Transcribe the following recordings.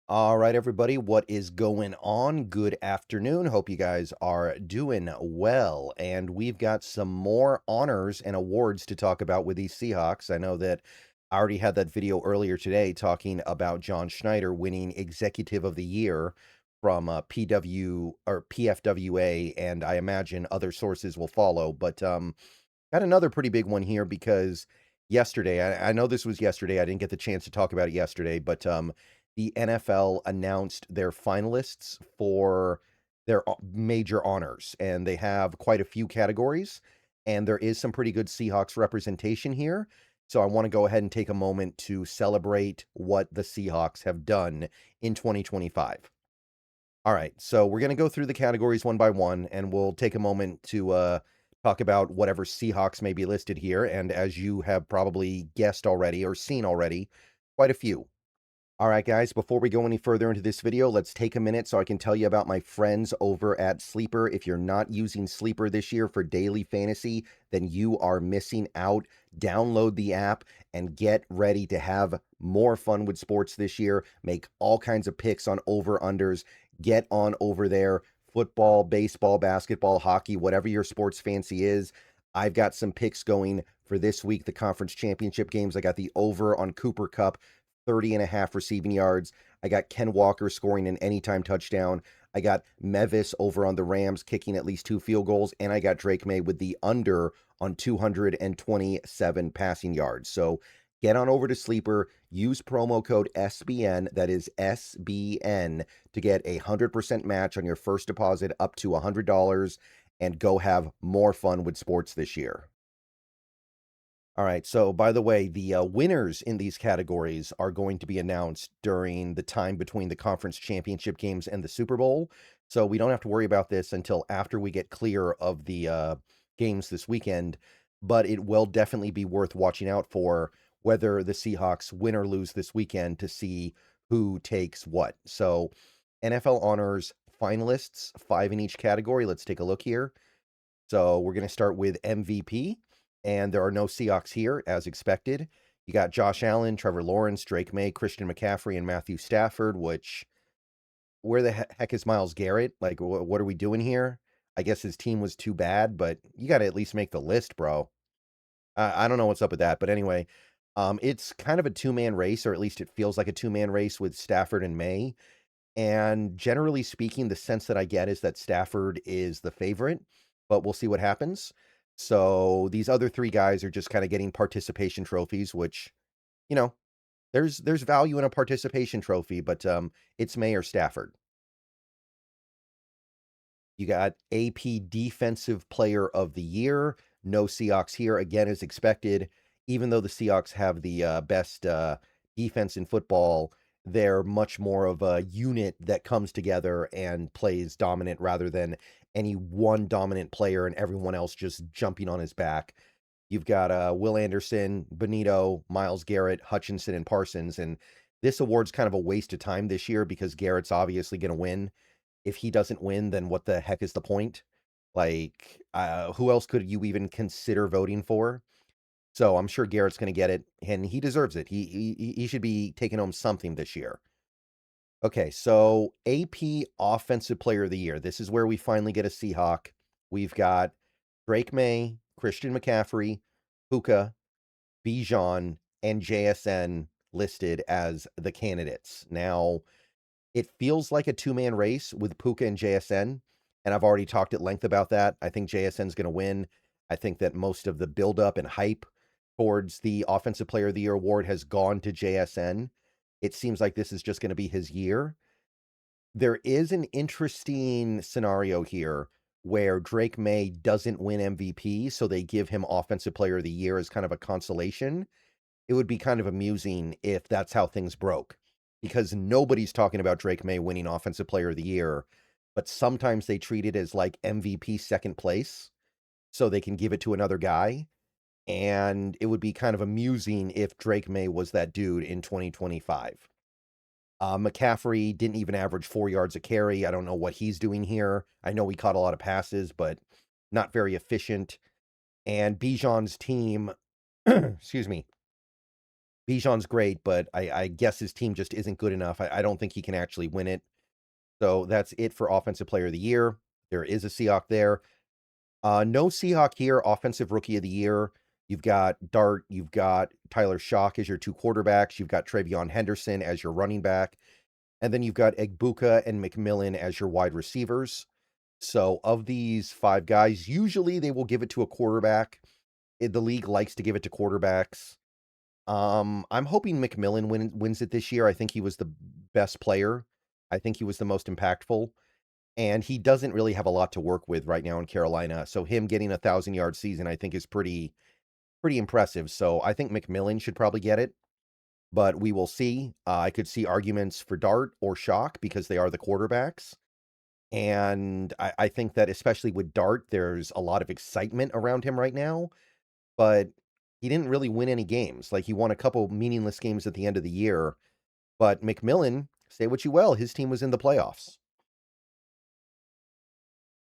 All right, everybody, what is going on? Good afternoon. Hope you guys are doing well. And we've got some more honors and awards to talk about with these Seahawks. I know that I already had that video earlier today talking about John Schneider winning Executive of the Year from PW or PFWA, and I imagine other sources will follow. But got another pretty big one here because yesterday, I know this was yesterday. I didn't get the chance to talk about it yesterday, but the NFL announced their finalists for their major honors, and they have quite a few categories, and there is some pretty good Seahawks representation here. So I want to go ahead and take a moment to celebrate what the Seahawks have done in 2025. All right, so we're going to go through the categories one by one, and we'll take a moment to talk about whatever Seahawks may be listed here. And as you have probably guessed already or seen already, quite a few. All right, guys, before we go any further into this video, let's take a minute so I can tell you about my friends over at Sleeper. If you're not using Sleeper this year for daily fantasy, then you are missing out. Download the app and get ready to have more fun with sports this year. Make all kinds of picks on over-unders. Get on over there. Football, baseball, basketball, hockey, whatever your sports fancy is. I've got some picks going for this week, the conference championship games. I got the over on Cooper Kupp, 30.5 receiving yards. I got Ken Walker scoring an anytime touchdown. I got Mevis over on the Rams kicking at least 2 field goals. And I got Drake May with the under on 227 passing yards. So get on over to Sleeper. Use promo code SBN, that is SBN, to get a 100% match on your first deposit up to $100 and go have more fun with sports this year. All right. So, by the way, the winners in these categories are going to be announced during the time between the conference championship games and the Super Bowl. So, we don't have to worry about this until after we get clear of the games this weekend. But it will definitely be worth watching out for whether the Seahawks win or lose this weekend to see who takes what. So, NFL honors finalists, 5 in each category. Let's take a look here. So we're going to start with MVP, and there are no Seahawks here, as expected. You got Josh Allen, Trevor Lawrence, Drake May, Christian McCaffrey, and Matthew Stafford, which, where the heck is Myles Garrett? Like, what are we doing here? I guess his team was too bad, but you got to at least make the list, bro. I don't know what's up with that, but anyway, it's kind of a two-man race, or at least it feels like a two-man race with Stafford and May. And generally speaking, the sense that I get is that Stafford is the favorite, but we'll see what happens. So these other 3 guys are just kind of getting participation trophies, which, you know, there's value in a participation trophy, but it's May or Stafford. You got AP Defensive Player of the Year. No Seahawks here, again, as expected. Even though the Seahawks have the best defense in football, they're much more of a unit that comes together and plays dominant rather than any one dominant player and everyone else just jumping on his back. You've got Will Anderson, Benito, Myles Garrett, Hutchinson, and Parsons. And this award's kind of a waste of time this year because Garrett's obviously going to win. If he doesn't win, then what the heck is the point? Like, who else could you even consider voting for? So I'm sure Garrett's going to get it, and he deserves it. He should be taking home something this year. Okay, so AP Offensive Player of the Year. This is where we finally get a Seahawk. We've got Drake May, Christian McCaffrey, Puka, Bijan, and JSN listed as the candidates. Now, it feels like a two-man race with Puka and JSN, and I've already talked at length about that. I think JSN's going to win. I think that most of the buildup and hype towards the Offensive Player of the Year award has gone to JSN. It seems like this is just going to be his year. There is an interesting scenario here where Drake May doesn't win MVP, so they give him Offensive Player of the Year as kind of a consolation. It would be kind of amusing if that's how things broke, because nobody's talking about Drake May winning Offensive Player of the Year, but sometimes they treat it as like MVP second place, so they can give it to another guy. And it would be kind of amusing if Drake May was that dude in 2025. McCaffrey didn't even average 4 yards a carry. I don't know what he's doing here. I know he caught a lot of passes, but not very efficient. And Bijan's team, excuse me, Bijan's great, but I guess his team just isn't good enough. I don't think he can actually win it. So that's it for Offensive Player of the Year. There is a Seahawk there. No Seahawk here. Offensive Rookie of the Year. You've got Dart. You've got Tyler Shock as your two quarterbacks. You've got Travion Henderson as your running back. And then you've got Egbuka and McMillan as your wide receivers. So of these five guys, usually they will give it to a quarterback. The league likes to give it to quarterbacks. I'm hoping McMillan wins it this year. I think he was the best player. I think he was the most impactful. And he doesn't really have a lot to work with right now in Carolina. So him getting 1,000-yard season, I think, is pretty impressive. So I think McMillan should probably get it, but we will see. I could see arguments for Dart or Shock because they are the quarterbacks. And I think that especially with Dart, there's a lot of excitement around him right now, but he didn't really win any games. Like, he won a couple meaningless games at the end of the year, but McMillan, say what you will, his team was in the playoffs.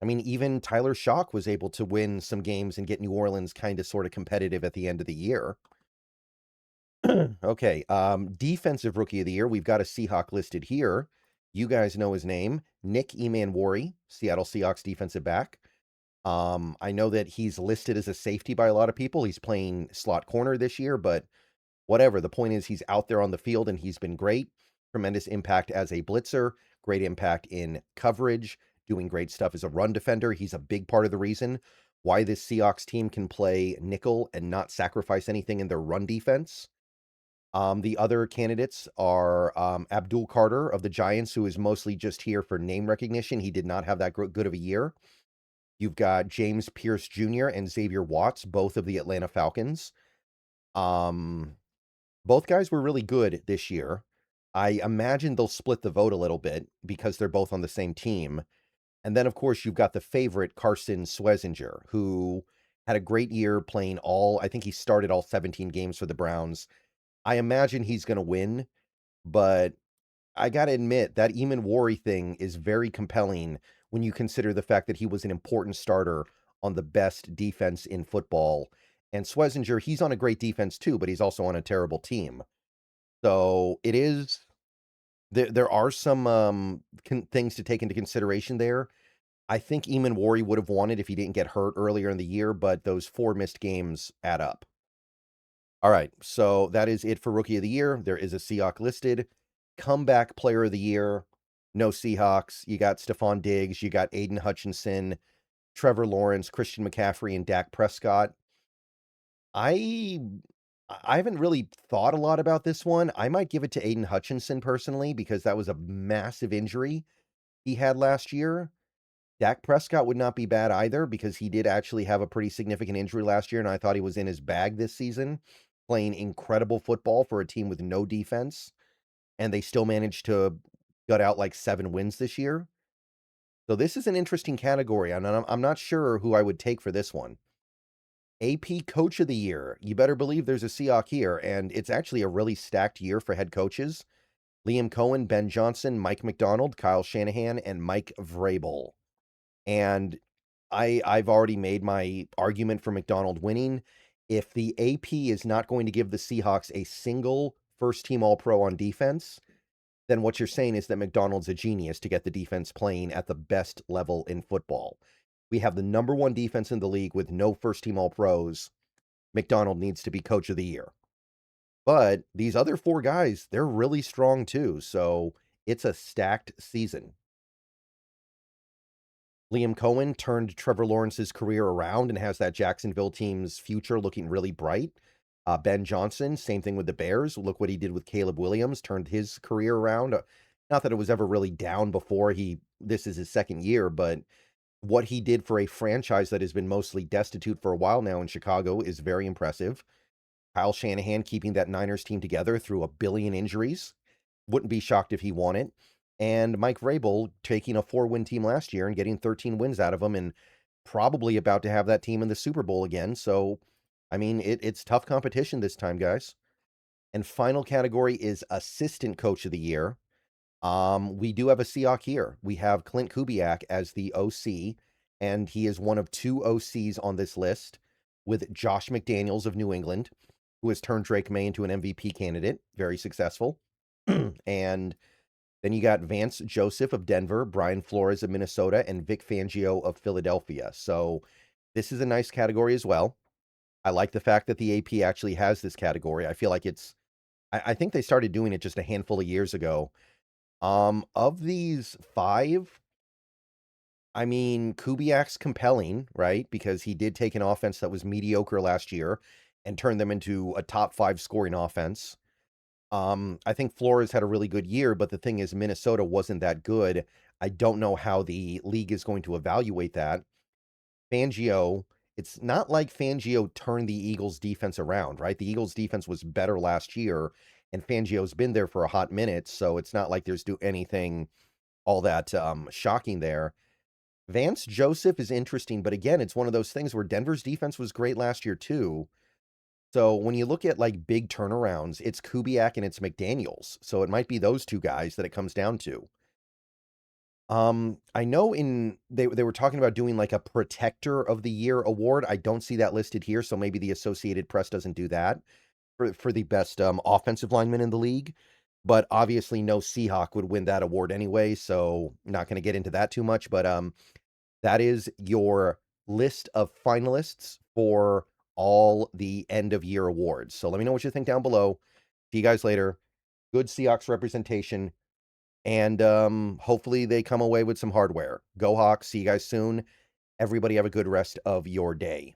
I mean, even Tyler Shock was able to win some games and get New Orleans kind of sort of competitive at the end of the year. Okay, defensive rookie of the year, we've got a Seahawk listed here. You guys know his name, Nick Emanwari, Seattle Seahawks defensive back. I know that he's listed as a safety by a lot of people. He's playing slot corner this year, but whatever. The point is he's out there on the field and he's been great. Tremendous impact as a blitzer, great impact in coverage, doing great stuff as a run defender. He's a big part of the reason why this Seahawks team can play nickel and not sacrifice anything in their run defense. The other candidates are Abdul Carter of the Giants, who is mostly just here for name recognition. He did not have that good of a year. You've got James Pierce Jr. and Xavier Watts, both of the Atlanta Falcons. Both guys were really good this year. I imagine they'll split the vote a little bit because they're both on the same team. And then, of course, you've got the favorite, Carson Schwarzenegger, who had a great year playing I think he started all 17 games for the Browns. I imagine he's going to win, but I got to admit that Emanwari thing is very compelling when you consider the fact that he was an important starter on the best defense in football. And Schwarzenegger, he's on a great defense too, but he's also on a terrible team. So it is, there are some things to take into consideration there. I think Emanwari would have won it if he didn't get hurt earlier in the year, but those 4 missed games add up. All right, so that is it for Rookie of the Year. There is a Seahawk listed. Comeback Player of the Year, no Seahawks. You got Stephon Diggs, you got Aiden Hutchinson, Trevor Lawrence, Christian McCaffrey, and Dak Prescott. I haven't really thought a lot about this one. I might give it to Aiden Hutchinson personally because that was a massive injury he had last year. Dak Prescott would not be bad either because he did actually have a pretty significant injury last year, and I thought he was in his bag this season, playing incredible football for a team with no defense, and they still managed to gut out like 7 wins this year. So this is an interesting category, and I'm not sure who I would take for this one. AP Coach of the Year. You better believe there's a Seahawk here, and it's actually a really stacked year for head coaches. Liam Cohen, Ben Johnson, Mike McDonald, Kyle Shanahan, and Mike Vrabel. And I've already made my argument for McDonald winning. If the AP is not going to give the Seahawks a single first-team All-Pro on defense, then what you're saying is that McDonald's a genius to get the defense playing at the best level in football. We have the number 1 defense in the league with no first-team All-Pros. McDonald needs to be Coach of the Year. But these other 4 guys, they're really strong too, so it's a stacked season. Liam Cohen turned Trevor Lawrence's career around and has that Jacksonville team's future looking really bright. Ben Johnson, same thing with the Bears. Look what he did with Caleb Williams, turned his career around. Not that it was ever really down before this is his second year, but what he did for a franchise that has been mostly destitute for a while now in Chicago is very impressive. Kyle Shanahan keeping that Niners team together through 1 billion injuries. Wouldn't be shocked if he won it. And Mike Vrabel taking a 4-win team last year and getting 13 wins out of them and probably about to have that team in the Super Bowl again. So, I mean, it's tough competition this time, guys. And final category is Assistant Coach of the Year. We do have a Seahawk here. We have Clint Kubiak as the OC, and he is one of 2 OCs on this list with Josh McDaniels of New England. who has turned Drake May into an MVP candidate, very successful. And then you got Vance Joseph of Denver, Brian Flores of Minnesota, and Vic Fangio of Philadelphia. So this is a nice category as well. I like the fact that the AP actually has this category. I feel like I think they started doing it just a handful of years ago. Of these five, I mean, Kubiak's compelling, right? Because he did take an offense that was mediocre last year and turn them into a top 5 scoring offense. I think Flores had a really good year, but the thing is Minnesota wasn't that good. I don't know how the league is going to evaluate that. Fangio, it's not like Fangio turned the Eagles defense around, right? The Eagles defense was better last year, and Fangio's been there for a hot minute, so it's not like there's do anything all that shocking there. Vance Joseph is interesting, but again, it's one of those things where Denver's defense was great last year too. So when you look at like big turnarounds, it's Kubiak and it's McDaniels. So it might be those two guys that it comes down to. I know they were talking about doing like a Protector of the Year award. I don't see that listed here, so maybe the Associated Press doesn't do that for the best offensive lineman in the league. But obviously, no Seahawk would win that award anyway, so not going to get into that too much. But that is your list of finalists for all the end of year awards. So let me know what you think down below. See you guys later. Good Seahawks representation. And hopefully they come away with some hardware. Go Hawks. See you guys soon. Everybody have a good rest of your day.